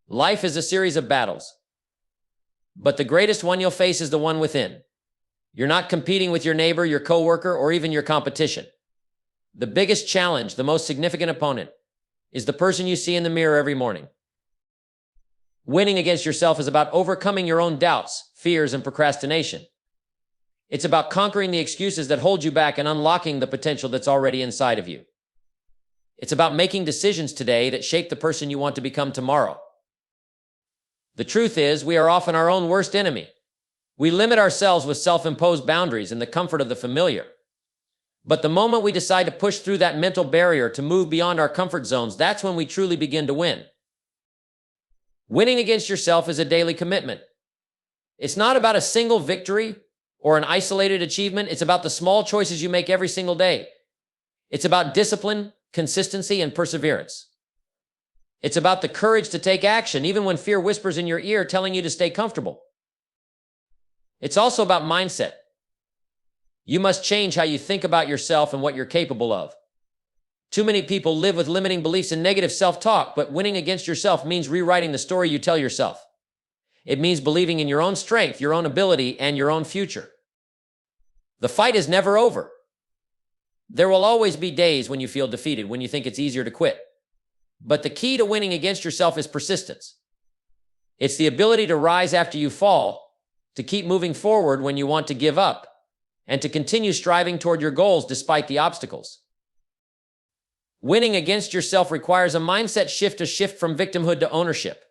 Life is a series of battles, but the greatest one you'll face is the one within. You're not competing with your neighbor, your coworker, or even your competition. The biggest challenge, the most significant opponent, is the person you see in the mirror every morning. Winning against yourself is about overcoming your own doubts, fears, and procrastination. It's about conquering the excuses that hold you back and unlocking the potential that's already inside of you. It's about making decisions today that shape the person you want to become tomorrow. The truth is, we are often our own worst enemy. We limit ourselves with self-imposed boundaries in the comfort of the familiar. But the moment we decide to push through that mental barrier to move beyond our comfort zones, that's when we truly begin to win. Winning against yourself is a daily commitment. It's not about a single victory or an isolated achievement. It's about the small choices you make every single day. It's about discipline, consistency, and perseverance. It's about the courage to take action, even when fear whispers in your ear telling you to stay comfortable. It's also about mindset. You must change how you think about yourself and what you're capable of. Too many people live with limiting beliefs and negative self-talk, but winning against yourself means rewriting the story you tell yourself. It means believing in your own strength, your own ability, and your own future. The fight is never over. There will always be days when you feel defeated, when you think it's easier to quit. But the key to winning against yourself is persistence. It's the ability to rise after you fall, to keep moving forward when you want to give up, and to continue striving toward your goals despite the obstacles. Winning against yourself requires a mindset shift from victimhood to ownership.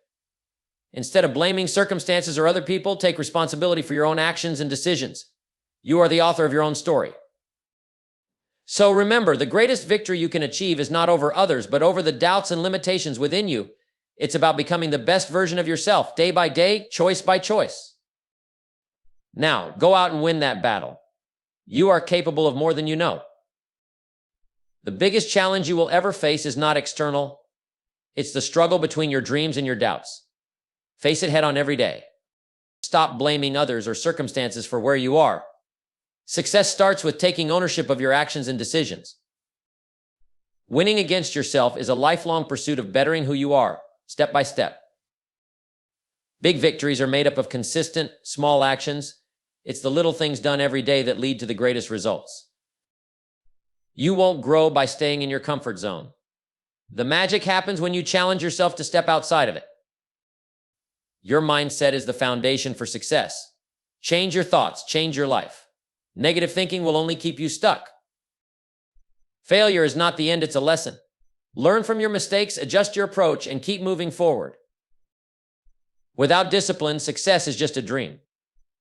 Instead of blaming circumstances or other people, take responsibility for your own actions and decisions. You are the author of your own story. So remember, the greatest victory you can achieve is not over others, but over the doubts and limitations within you. It's about becoming the best version of yourself, day by day, choice by choice. Now, go out and win that battle. You are capable of more than you know. The biggest challenge you will ever face is not external. It's the struggle between your dreams and your doubts. Face it head on every day. Stop blaming others or circumstances for where you are. Success starts with taking ownership of your actions and decisions. Winning against yourself is a lifelong pursuit of bettering who you are, step by step. Big victories are made up of consistent, small actions. It's the little things done every day that lead to the greatest results. You won't grow by staying in your comfort zone. The magic happens when you challenge yourself to step outside of it. Your mindset is the foundation for success. Change your thoughts, change your life. Negative thinking will only keep you stuck. Failure is not the end, it's a lesson. Learn from your mistakes, adjust your approach, and keep moving forward. Without discipline, success is just a dream.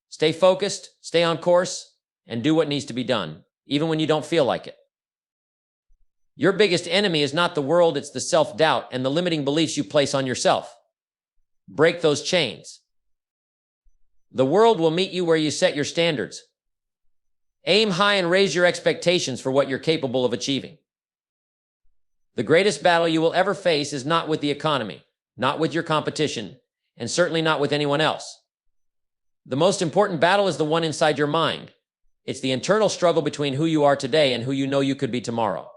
Stay focused, stay on course, and do what needs to be done, even when you don't feel like it. Your biggest enemy is not the world, it's the self-doubt and the limiting beliefs you place on yourself. Break those chains. The world will meet you where you set your standards. Aim high and raise your expectations for what you're capable of achieving. The greatest battle you will ever face is not with the economy, not with your competition, and certainly not with anyone else. The most important battle is the one inside your mind. It's the internal struggle between who you are today and who you know you could be tomorrow.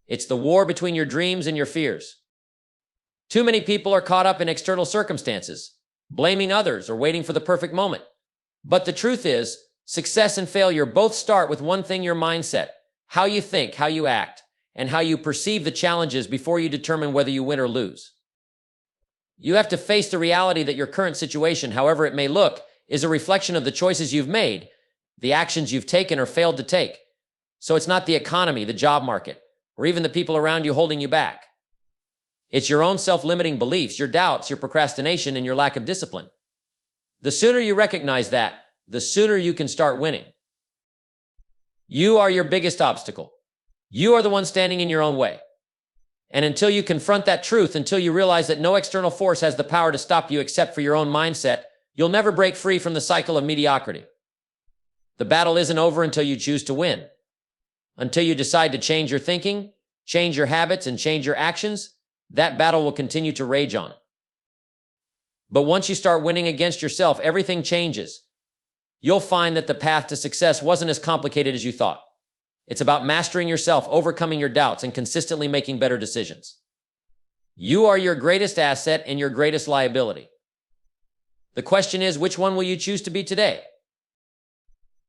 It's the war between your dreams and your fears. Too many people are caught up in external circumstances, blaming others or waiting for the perfect moment. But the truth is, success and failure both start with one thing: your mindset, how you think, how you act, and how you perceive the challenges before you determine whether you win or lose. You have to face the reality that your current situation, however it may look, is a reflection of the choices you've made, the actions you've taken or failed to take. So it's not the economy, the job market, or even the people around you holding you back. It's your own self-limiting beliefs, your doubts, your procrastination, and your lack of discipline. The sooner you recognize that, the sooner you can start winning. You are your biggest obstacle. You are the one standing in your own way. And until you confront that truth, until you realize that no external force has the power to stop you except for your own mindset, you'll never break free from the cycle of mediocrity. The battle isn't over until you choose to win. Until you decide to change your thinking, change your habits, and change your actions, that battle will continue to rage on. But once you start winning against yourself, everything changes. You'll find that the path to success wasn't as complicated as you thought. It's about mastering yourself, overcoming your doubts, and consistently making better decisions. You are your greatest asset and your greatest liability. The question is, which one will you choose to be today?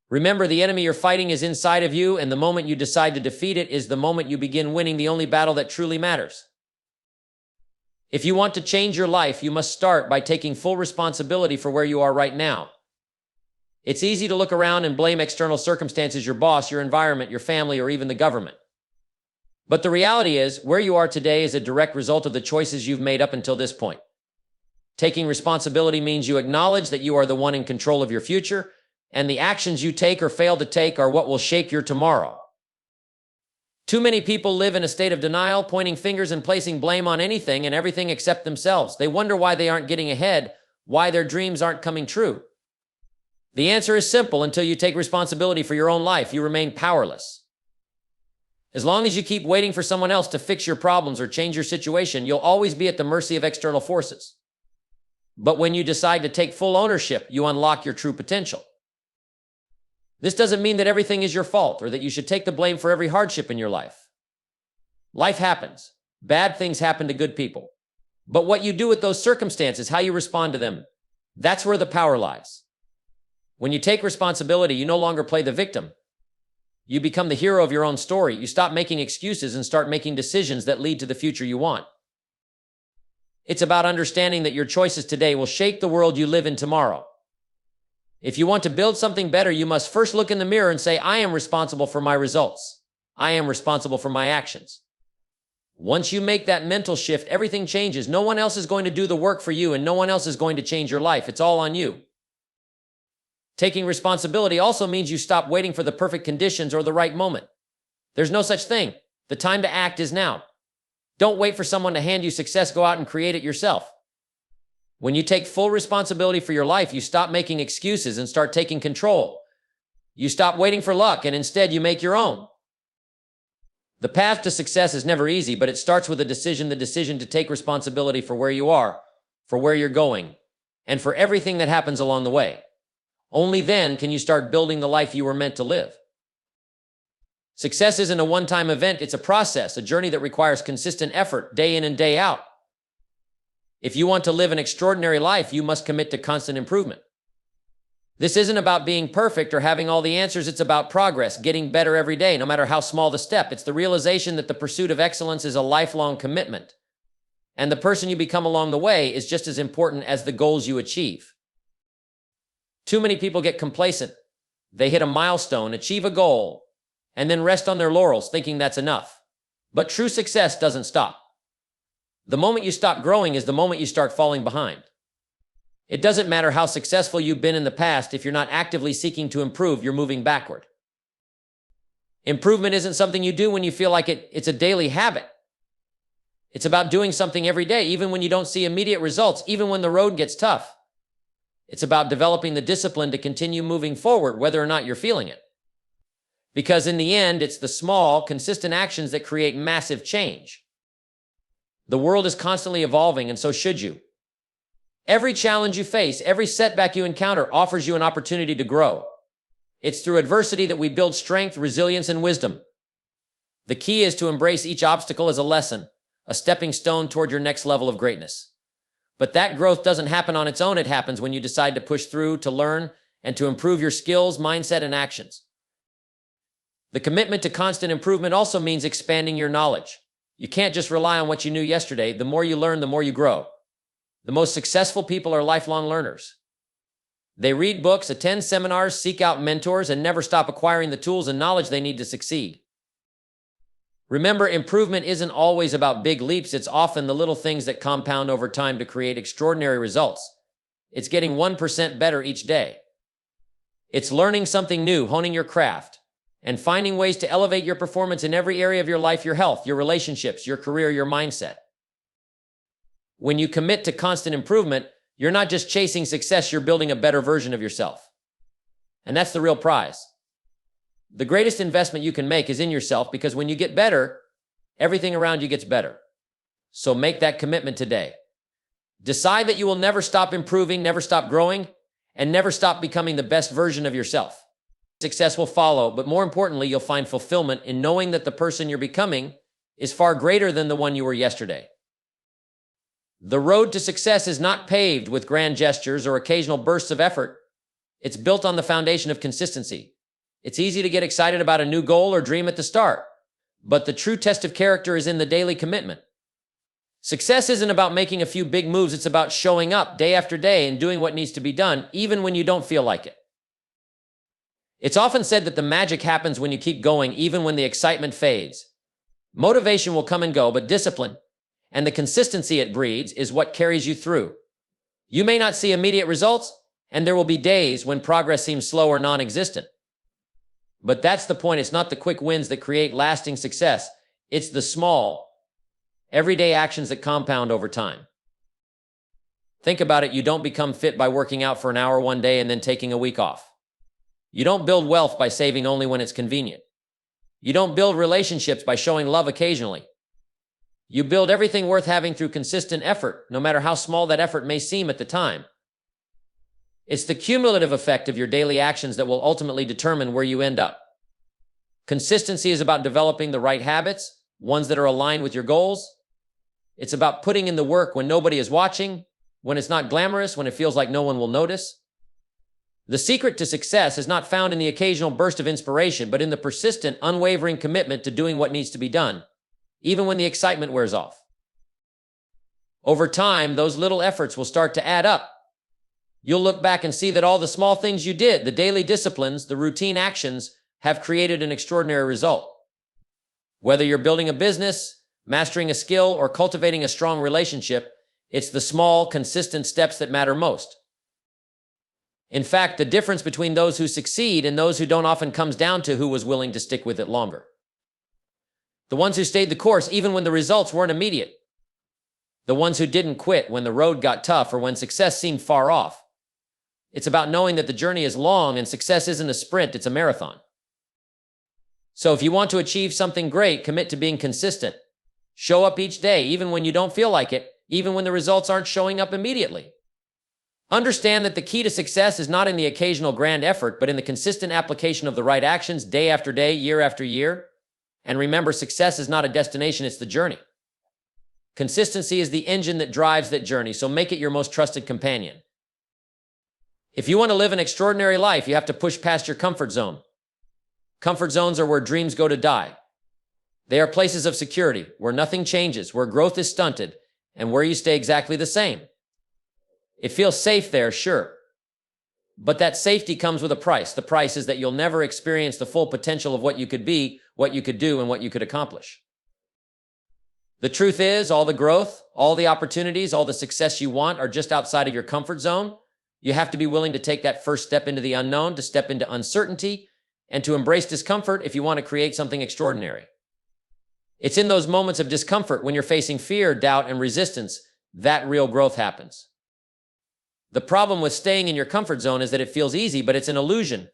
Remember, the enemy you're fighting is inside of you, and the moment you decide to defeat it is the moment you begin winning the only battle that truly matters. If you want to change your life, you must start by taking full responsibility for where you are right now. It's easy to look around and blame external circumstances, your boss, your environment, your family, or even the government. But the reality is, where you are today is a direct result of the choices you've made up until this point. Taking responsibility means you acknowledge that you are the one in control of your future, and the actions you take or fail to take are what will shape your tomorrow. Too many people live in a state of denial, pointing fingers and placing blame on anything and everything except themselves. They wonder why they aren't getting ahead, why their dreams aren't coming true. The answer is simple: until you take responsibility for your own life, you remain powerless. As long as you keep waiting for someone else to fix your problems or change your situation, you'll always be at the mercy of external forces. But when you decide to take full ownership, you unlock your true potential. This doesn't mean that everything is your fault or that you should take the blame for every hardship in your life. Life happens. Bad things happen to good people. But what you do with those circumstances, how you respond to them, that's where the power lies. When you take responsibility, you no longer play the victim. You become the hero of your own story. You stop making excuses and start making decisions that lead to the future you want. It's about understanding that your choices today will shape the world you live in tomorrow. If you want to build something better, you must first look in the mirror and say, I am responsible for my results. I am responsible for my actions. Once you make that mental shift, everything changes. No one else is going to do the work for you, and no one else is going to change your life. It's all on you. Taking responsibility also means you stop waiting for the perfect conditions or the right moment. There's no such thing. The time to act is now. Don't wait for someone to hand you success. Go out and create it yourself. When you take full responsibility for your life, you stop making excuses and start taking control. You stop waiting for luck, and instead you make your own. The path to success is never easy, but it starts with a decision, the decision to take responsibility for where you are, for where you're going, and for everything that happens along the way. Only then can you start building the life you were meant to live. Success isn't a one-time event, it's a process, a journey that requires consistent effort, day in and day out. If you want to live an extraordinary life, you must commit to constant improvement. This isn't about being perfect or having all the answers, it's about progress, getting better every day, no matter how small the step. It's the realization that the pursuit of excellence is a lifelong commitment, and the person you become along the way is just as important as the goals you achieve. Too many people get complacent. They hit a milestone, achieve a goal, and then rest on their laurels thinking that's enough. But true success doesn't stop. The moment you stop growing is the moment you start falling behind. It doesn't matter how successful you've been in the past. If you're not actively seeking to improve, you're moving backward. Improvement isn't something you do when you feel like it's a daily habit. It's about doing something every day, even when you don't see immediate results, even when the road gets tough. It's about developing the discipline to continue moving forward, whether or not you're feeling it. Because in the end, it's the small, consistent actions that create massive change. The world is constantly evolving, and so should you. Every challenge you face, every setback you encounter offers you an opportunity to grow. It's through adversity that we build strength, resilience, and wisdom. The key is to embrace each obstacle as a lesson, a stepping stone toward your next level of greatness. But that growth doesn't happen on its own. It happens when you decide to push through, to learn, and to improve your skills, mindset, and actions. The commitment to constant improvement also means expanding your knowledge. You can't just rely on what you knew yesterday. The more you learn, the more you grow. The most successful people are lifelong learners. They read books, attend seminars, seek out mentors, and never stop acquiring the tools and knowledge they need to succeed. Remember, improvement isn't always about big leaps. It's often the little things that compound over time to create extraordinary results. It's getting 1% better each day. It's learning something new, honing your craft, and finding ways to elevate your performance in every area of your life, your health, your relationships, your career, your mindset. When you commit to constant improvement, you're not just chasing success, you're building a better version of yourself. And that's the real prize. The greatest investment you can make is in yourself, because when you get better, everything around you gets better. So make that commitment today. Decide that you will never stop improving, never stop growing, and never stop becoming the best version of yourself. Success will follow, but more importantly, you'll find fulfillment in knowing that the person you're becoming is far greater than the one you were yesterday. The road to success is not paved with grand gestures or occasional bursts of effort. It's built on the foundation of consistency. It's easy to get excited about a new goal or dream at the start, but the true test of character is in the daily commitment. Success isn't about making a few big moves. It's about showing up day after day and doing what needs to be done, even when you don't feel like it. It's often said that the magic happens when you keep going, even when the excitement fades. Motivation will come and go, but discipline and the consistency it breeds is what carries you through. You may not see immediate results, and there will be days when progress seems slow or non-existent. But that's the point. It's not the quick wins that create lasting success. It's the small, everyday actions that compound over time. Think about it. You don't become fit by working out for an hour one day and then taking a week off. You don't build wealth by saving only when it's convenient. You don't build relationships by showing love occasionally. You build everything worth having through consistent effort, no matter how small that effort may seem at the time. It's the cumulative effect of your daily actions that will ultimately determine where you end up. Consistency is about developing the right habits, ones that are aligned with your goals. It's about putting in the work when nobody is watching, when it's not glamorous, when it feels like no one will notice. The secret to success is not found in the occasional burst of inspiration, but in the persistent, unwavering commitment to doing what needs to be done, even when the excitement wears off. Over time, those little efforts will start to add up. You'll look back and see that all the small things you did, the daily disciplines, the routine actions, have created an extraordinary result. Whether you're building a business, mastering a skill, or cultivating a strong relationship, it's the small, consistent steps that matter most. In fact, the difference between those who succeed and those who don't often comes down to who was willing to stick with it longer. The ones who stayed the course even when the results weren't immediate. The ones who didn't quit when the road got tough or when success seemed far off. It's about knowing that the journey is long and success isn't a sprint, it's a marathon. So if you want to achieve something great, commit to being consistent. Show up each day, even when you don't feel like it, even when the results aren't showing up immediately. Understand that the key to success is not in the occasional grand effort, but in the consistent application of the right actions day after day, year after year. And remember, success is not a destination, it's the journey. Consistency is the engine that drives that journey, so make it your most trusted companion. If you want to live an extraordinary life, you have to push past your comfort zone. Comfort zones are where dreams go to die. They are places of security, where nothing changes, where growth is stunted, and where you stay exactly the same. It feels safe there, sure. But that safety comes with a price. The price is that you'll never experience the full potential of what you could be, what you could do, and what you could accomplish. The truth is, all the growth, all the opportunities, all the success you want are just outside of your comfort zone. You have to be willing to take that first step into the unknown, to step into uncertainty, and to embrace discomfort if you want to create something extraordinary. It's in those moments of discomfort, when you're facing fear, doubt, and resistance, that real growth happens. The problem with staying in your comfort zone is that it feels easy, but it's an illusion.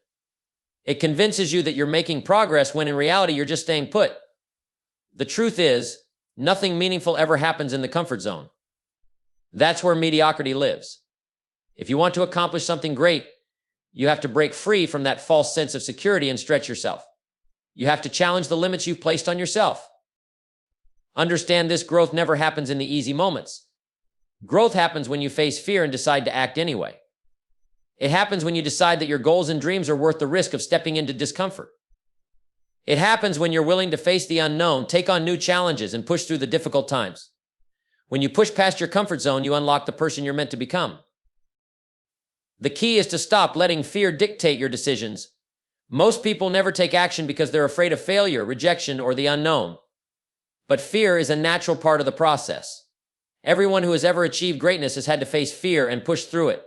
It convinces you that you're making progress when in reality you're just staying put. The truth is, nothing meaningful ever happens in the comfort zone. That's where mediocrity lives. If you want to accomplish something great, you have to break free from that false sense of security and stretch yourself. You have to challenge the limits you've placed on yourself. Understand this: growth never happens in the easy moments. Growth happens when you face fear and decide to act anyway. It happens when you decide that your goals and dreams are worth the risk of stepping into discomfort. It happens when you're willing to face the unknown, take on new challenges, and push through the difficult times. When you push past your comfort zone, you unlock the person you're meant to become. The key is to stop letting fear dictate your decisions. Most people never take action because they're afraid of failure, rejection, or the unknown. But fear is a natural part of the process. Everyone who has ever achieved greatness has had to face fear and push through it.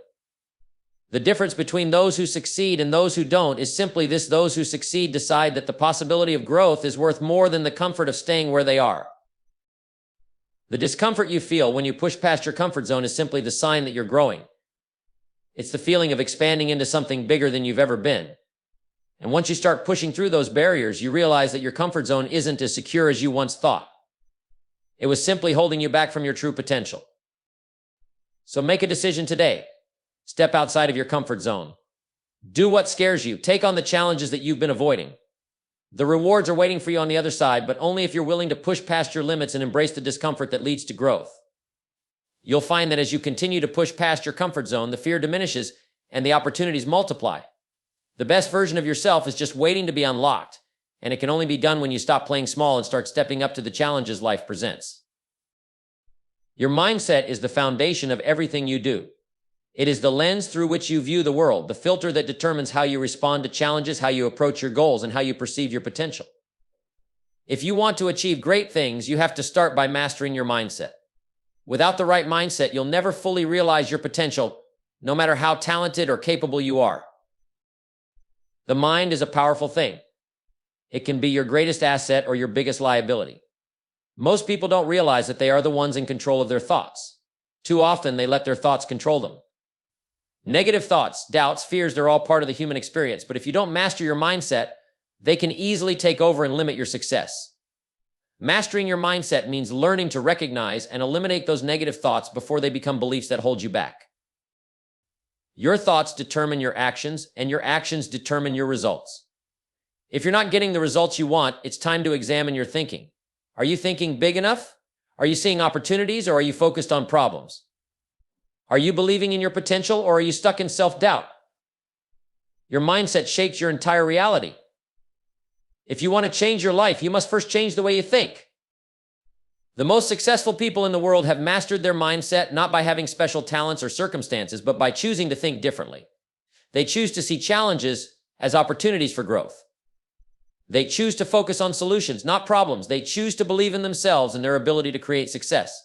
The difference between those who succeed and those who don't is simply this: those who succeed decide that the possibility of growth is worth more than the comfort of staying where they are. The discomfort you feel when you push past your comfort zone is simply the sign that you're growing. It's the feeling of expanding into something bigger than you've ever been. And once you start pushing through those barriers, you realize that your comfort zone isn't as secure as you once thought. It was simply holding you back from your true potential. So make a decision today. Step outside of your comfort zone. Do what scares you. Take on the challenges that you've been avoiding. The rewards are waiting for you on the other side, but only if you're willing to push past your limits and embrace the discomfort that leads to growth. You'll find that as you continue to push past your comfort zone, the fear diminishes and the opportunities multiply. The best version of yourself is just waiting to be unlocked, and it can only be done when you stop playing small and start stepping up to the challenges life presents. Your mindset is the foundation of everything you do. It is the lens through which you view the world, the filter that determines how you respond to challenges, how you approach your goals, and how you perceive your potential. If you want to achieve great things, you have to start by mastering your mindset. Without the right mindset, you'll never fully realize your potential, no matter how talented or capable you are. The mind is a powerful thing. It can be your greatest asset or your biggest liability. Most people don't realize that they are the ones in control of their thoughts. Too often, they let their thoughts control them. Negative thoughts, doubts, fears, they're all part of the human experience, but if you don't master your mindset, they can easily take over and limit your success. Mastering your mindset means learning to recognize and eliminate those negative thoughts before they become beliefs that hold you back. Your thoughts determine your actions, and your actions determine your results. If you're not getting the results you want, it's time to examine your thinking. Are you thinking big enough? Are you seeing opportunities, or are you focused on problems? Are you believing in your potential, or are you stuck in self-doubt? Your mindset shapes your entire reality. If you want to change your life, you must first change the way you think. The most successful people in the world have mastered their mindset not by having special talents or circumstances, but by choosing to think differently. They choose to see challenges as opportunities for growth. They choose to focus on solutions, not problems. They choose to believe in themselves and their ability to create success.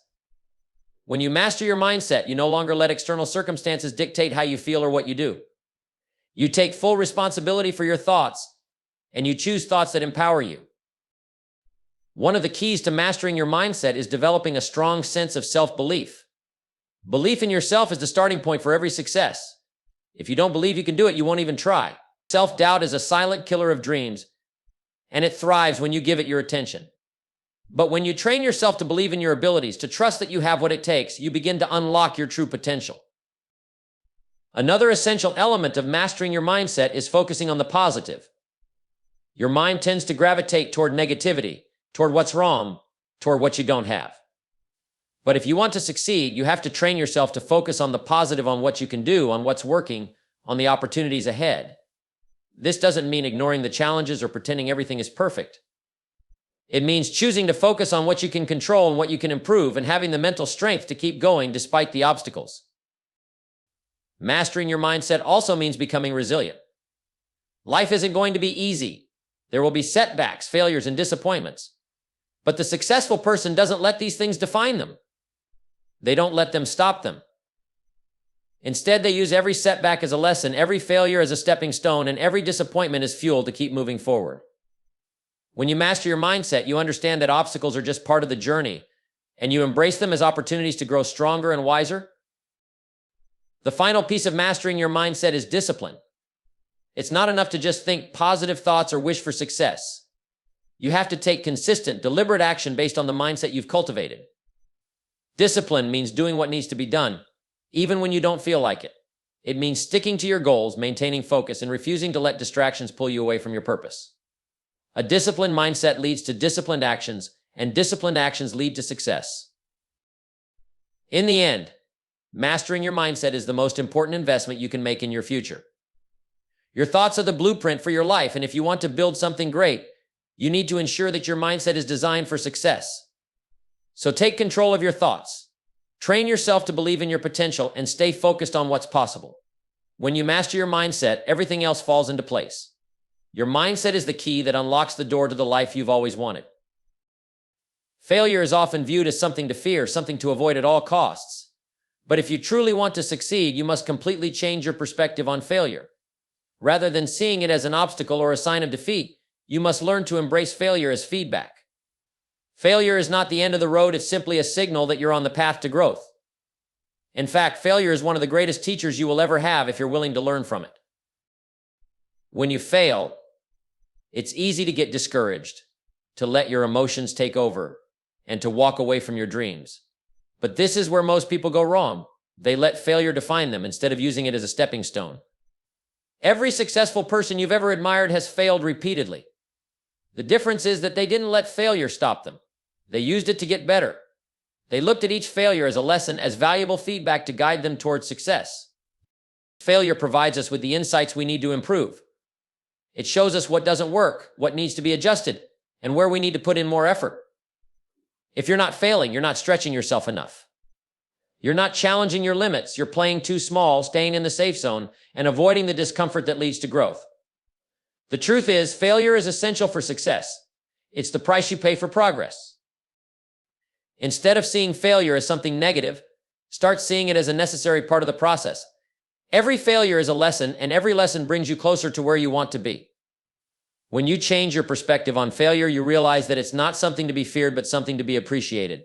When you master your mindset, you no longer let external circumstances dictate how you feel or what you do. You take full responsibility for your thoughts, and you choose thoughts that empower you. One of the keys to mastering your mindset is developing a strong sense of self-belief. Belief in yourself is the starting point for every success. If you don't believe you can do it, you won't even try. Self-doubt is a silent killer of dreams, and it thrives when you give it your attention. But when you train yourself to believe in your abilities, to trust that you have what it takes, you begin to unlock your true potential. Another essential element of mastering your mindset is focusing on the positive. Your mind tends to gravitate toward negativity, toward what's wrong, toward what you don't have. But if you want to succeed, you have to train yourself to focus on the positive, on what you can do, on what's working, on the opportunities ahead. This doesn't mean ignoring the challenges or pretending everything is perfect. It means choosing to focus on what you can control and what you can improve, and having the mental strength to keep going despite the obstacles. Mastering your mindset also means becoming resilient. Life isn't going to be easy. There will be setbacks, failures, and disappointments. But the successful person doesn't let these things define them. They don't let them stop them. Instead, they use every setback as a lesson, every failure as a stepping stone, and every disappointment as fuel to keep moving forward. When you master your mindset, you understand that obstacles are just part of the journey, and you embrace them as opportunities to grow stronger and wiser. The final piece of mastering your mindset is discipline. It's not enough to just think positive thoughts or wish for success. You have to take consistent, deliberate action based on the mindset you've cultivated. Discipline means doing what needs to be done, even when you don't feel like it. It means sticking to your goals, maintaining focus, and refusing to let distractions pull you away from your purpose. A disciplined mindset leads to disciplined actions, and disciplined actions lead to success. In the end, mastering your mindset is the most important investment you can make in your future. Your thoughts are the blueprint for your life, and if you want to build something great, you need to ensure that your mindset is designed for success. So take control of your thoughts. Train yourself to believe in your potential and stay focused on what's possible. When you master your mindset, everything else falls into place. Your mindset is the key that unlocks the door to the life you've always wanted. Failure is often viewed as something to fear, something to avoid at all costs. But if you truly want to succeed, you must completely change your perspective on failure. Rather than seeing it as an obstacle or a sign of defeat, you must learn to embrace failure as feedback. Failure is not the end of the road, it's simply a signal that you're on the path to growth. In fact, failure is one of the greatest teachers you will ever have if you're willing to learn from it. When you fail, it's easy to get discouraged, to let your emotions take over, and to walk away from your dreams. But this is where most people go wrong. They let failure define them instead of using it as a stepping stone. Every successful person you've ever admired has failed repeatedly. The difference is that they didn't let failure stop them. They used it to get better. They looked at each failure as a lesson, as valuable feedback to guide them towards success. Failure provides us with the insights we need to improve. It shows us what doesn't work, what needs to be adjusted, and where we need to put in more effort. If you're not failing, you're not stretching yourself enough. You're not challenging your limits. You're playing too small, staying in the safe zone, and avoiding the discomfort that leads to growth. The truth is, failure is essential for success. It's the price you pay for progress. Instead of seeing failure as something negative, start seeing it as a necessary part of the process. Every failure is a lesson, and every lesson brings you closer to where you want to be. When you change your perspective on failure, you realize that it's not something to be feared, but something to be appreciated.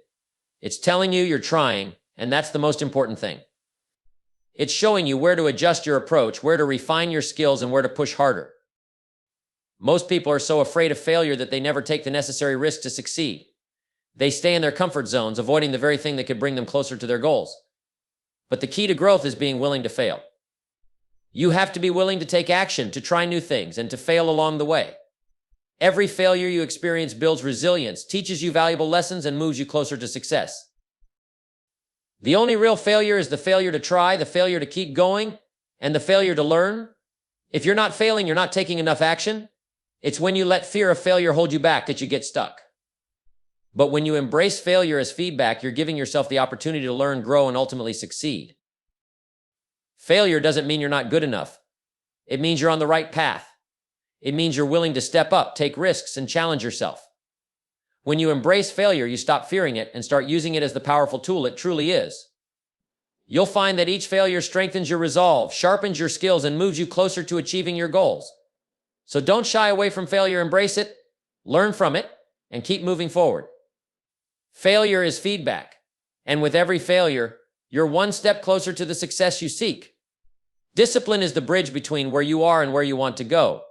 It's telling you you're trying, and that's the most important thing. It's showing you where to adjust your approach, where to refine your skills, and where to push harder. Most people are so afraid of failure that they never take the necessary risk to succeed. They stay in their comfort zones, avoiding the very thing that could bring them closer to their goals. But the key to growth is being willing to fail. You have to be willing to take action, to try new things, and to fail along the way. Every failure you experience builds resilience, teaches you valuable lessons, and moves you closer to success. The only real failure is the failure to try, the failure to keep going, and the failure to learn. If you're not failing, you're not taking enough action. It's when you let fear of failure hold you back that you get stuck. But when you embrace failure as feedback, you're giving yourself the opportunity to learn, grow, and ultimately succeed. Failure doesn't mean you're not good enough. It means you're on the right path. It means you're willing to step up, take risks, and challenge yourself. When you embrace failure, you stop fearing it and start using it as the powerful tool it truly is. You'll find that each failure strengthens your resolve, sharpens your skills, and moves you closer to achieving your goals. So don't shy away from failure, embrace it, learn from it, and keep moving forward. Failure is feedback, and with every failure, you're one step closer to the success you seek. Discipline is the bridge between where you are and where you want to go.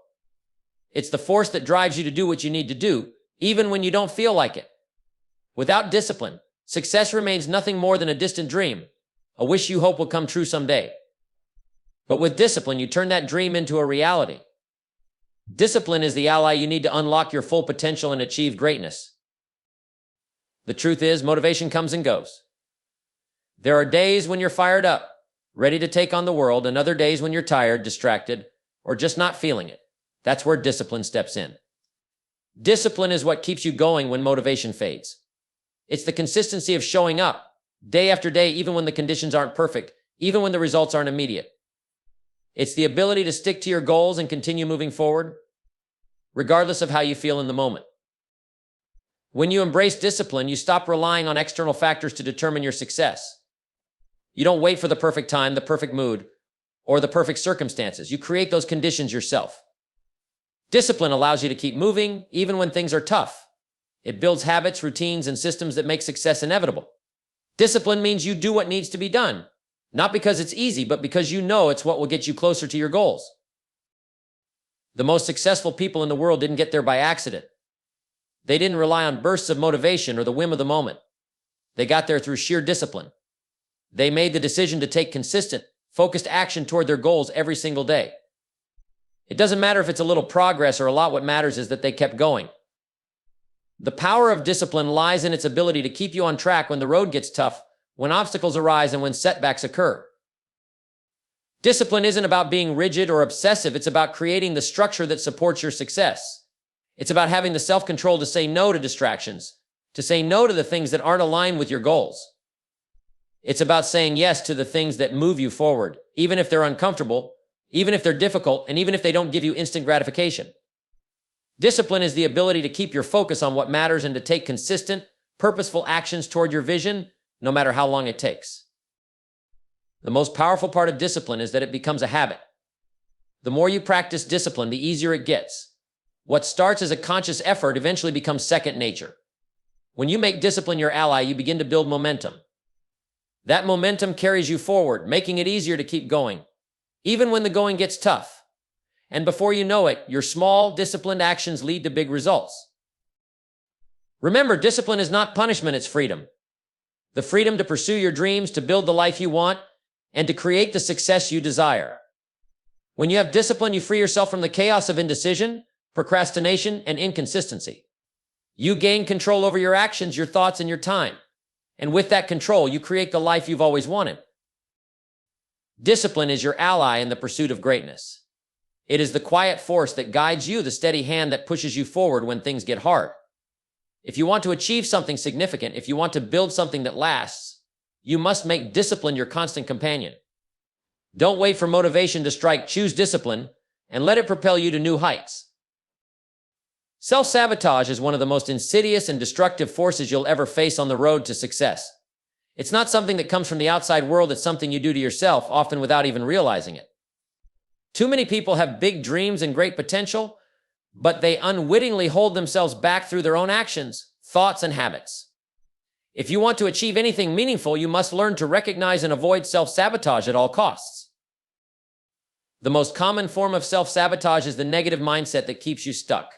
It's the force that drives you to do what you need to do, even when you don't feel like it. Without discipline, success remains nothing more than a distant dream, a wish you hope will come true someday. But with discipline, you turn that dream into a reality. Discipline is the ally you need to unlock your full potential and achieve greatness. The truth is, motivation comes and goes. There are days when you're fired up, ready to take on the world, and other days when you're tired, distracted, or just not feeling it. That's where discipline steps in. Discipline is what keeps you going when motivation fades. It's the consistency of showing up, day after day, even when the conditions aren't perfect, even when the results aren't immediate. It's the ability to stick to your goals and continue moving forward, regardless of how you feel in the moment. When you embrace discipline, you stop relying on external factors to determine your success. You don't wait for the perfect time, the perfect mood, or the perfect circumstances. You create those conditions yourself. Discipline allows you to keep moving, even when things are tough. It builds habits, routines, and systems that make success inevitable. Discipline means you do what needs to be done, not because it's easy, but because you know it's what will get you closer to your goals. The most successful people in the world didn't get there by accident. They didn't rely on bursts of motivation or the whim of the moment. They got there through sheer discipline. They made the decision to take consistent, focused action toward their goals every single day. It doesn't matter if it's a little progress or a lot. What matters is that they kept going. The power of discipline lies in its ability to keep you on track when the road gets tough, when obstacles arise, and when setbacks occur. Discipline isn't about being rigid or obsessive. It's about creating the structure that supports your success. It's about having the self-control to say no to distractions, to say no to the things that aren't aligned with your goals. It's about saying yes to the things that move you forward, even if they're uncomfortable, even if they're difficult, and even if they don't give you instant gratification. Discipline is the ability to keep your focus on what matters and to take consistent, purposeful actions toward your vision, no matter how long it takes. The most powerful part of discipline is that it becomes a habit. The more you practice discipline, the easier it gets. What starts as a conscious effort eventually becomes second nature. When you make discipline your ally, you begin to build momentum. That momentum carries you forward, making it easier to keep going, even when the going gets tough. And before you know it, your small, disciplined actions lead to big results. Remember, discipline is not punishment, it's freedom. The freedom to pursue your dreams, to build the life you want, and to create the success you desire. When you have discipline, you free yourself from the chaos of indecision, procrastination, and inconsistency. You gain control over your actions, your thoughts, and your time. And with that control, you create the life you've always wanted. Discipline is your ally in the pursuit of greatness. It is the quiet force that guides you, the steady hand that pushes you forward when things get hard. If you want to achieve something significant, if you want to build something that lasts, you must make discipline your constant companion. Don't wait for motivation to strike. Choose discipline and let it propel you to new heights. Self-sabotage is one of the most insidious and destructive forces you'll ever face on the road to success. It's not something that comes from the outside world, it's something you do to yourself, often without even realizing it. Too many people have big dreams and great potential, but they unwittingly hold themselves back through their own actions, thoughts, and habits. If you want to achieve anything meaningful, you must learn to recognize and avoid self-sabotage at all costs. The most common form of self-sabotage is the negative mindset that keeps you stuck.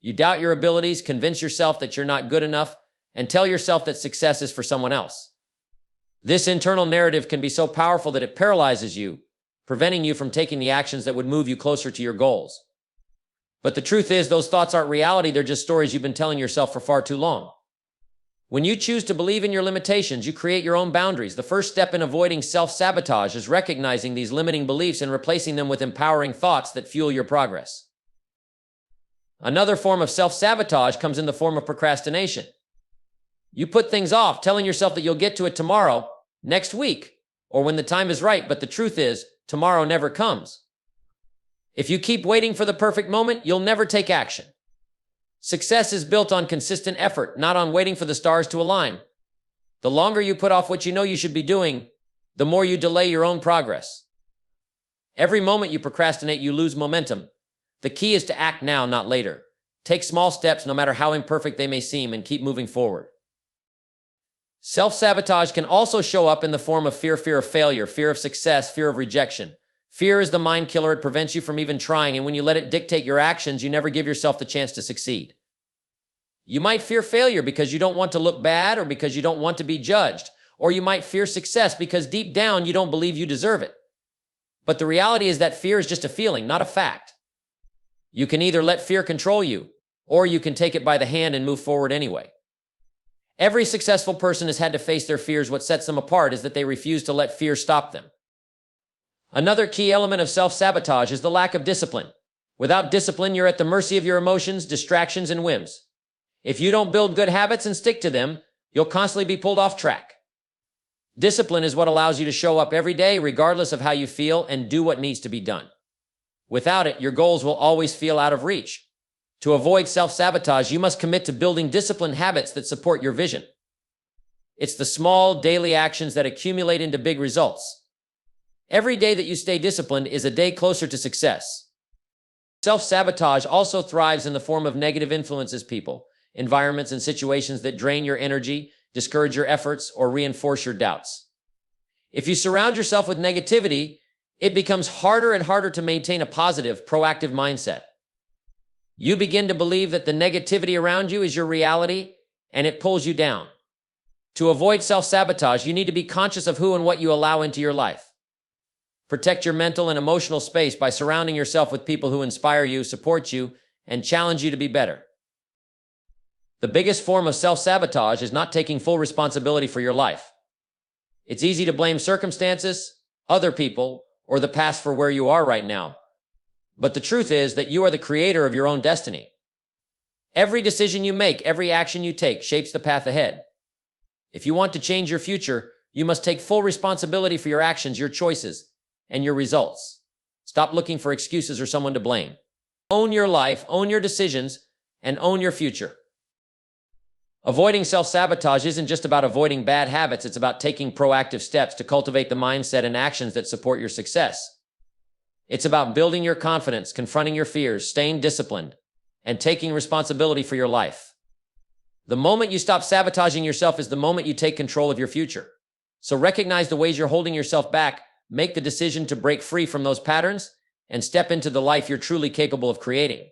You doubt your abilities, convince yourself that you're not good enough, and tell yourself that success is for someone else. This internal narrative can be so powerful that it paralyzes you, preventing you from taking the actions that would move you closer to your goals. But the truth is, those thoughts aren't reality, they're just stories you've been telling yourself for far too long. When you choose to believe in your limitations, you create your own boundaries. The first step in avoiding self-sabotage is recognizing these limiting beliefs and replacing them with empowering thoughts that fuel your progress. Another form of self-sabotage comes in the form of procrastination. You put things off, telling yourself that you'll get to it tomorrow, next week, or when the time is right, but the truth is, tomorrow never comes. If you keep waiting for the perfect moment, you'll never take action. Success is built on consistent effort, not on waiting for the stars to align. The longer you put off what you know you should be doing, the more you delay your own progress. Every moment you procrastinate, you lose momentum. The key is to act now, not later. Take small steps, no matter how imperfect they may seem, and keep moving forward. Self-sabotage can also show up in the form of fear of failure, fear of success, fear of rejection. Fear is the mind killer. It prevents you from even trying, and when you let it dictate your actions, you never give yourself the chance to succeed. You might fear failure because you don't want to look bad or because you don't want to be judged, or you might fear success because deep down you don't believe you deserve it. But the reality is that fear is just a feeling, not a fact. You can either let fear control you, or you can take it by the hand and move forward anyway. Every successful person has had to face their fears. What sets them apart is that they refuse to let fear stop them. Another key element of self-sabotage is the lack of discipline. Without discipline, you're at the mercy of your emotions, distractions, and whims. If you don't build good habits and stick to them, you'll constantly be pulled off track. Discipline is what allows you to show up every day, regardless of how you feel, and do what needs to be done. Without it, your goals will always feel out of reach. To avoid self-sabotage, you must commit to building disciplined habits that support your vision. It's the small, daily actions that accumulate into big results. Every day that you stay disciplined is a day closer to success. Self-sabotage also thrives in the form of negative influences, people, environments, and situations that drain your energy, discourage your efforts, or reinforce your doubts. If you surround yourself with negativity, it becomes harder and harder to maintain a positive, proactive mindset. You begin to believe that the negativity around you is your reality, and it pulls you down. To avoid self-sabotage, you need to be conscious of who and what you allow into your life. Protect your mental and emotional space by surrounding yourself with people who inspire you, support you, and challenge you to be better. The biggest form of self-sabotage is not taking full responsibility for your life. It's easy to blame circumstances, other people, or the past for where you are right now. But the truth is that you are the creator of your own destiny. Every decision you make, every action you take shapes the path ahead. If you want to change your future, you must take full responsibility for your actions, your choices, and your results. Stop looking for excuses or someone to blame. Own your life, own your decisions, and own your future. Avoiding self-sabotage isn't just about avoiding bad habits, it's about taking proactive steps to cultivate the mindset and actions that support your success. It's about building your confidence, confronting your fears, staying disciplined, and taking responsibility for your life. The moment you stop sabotaging yourself is the moment you take control of your future. So recognize the ways you're holding yourself back, make the decision to break free from those patterns, and step into the life you're truly capable of creating.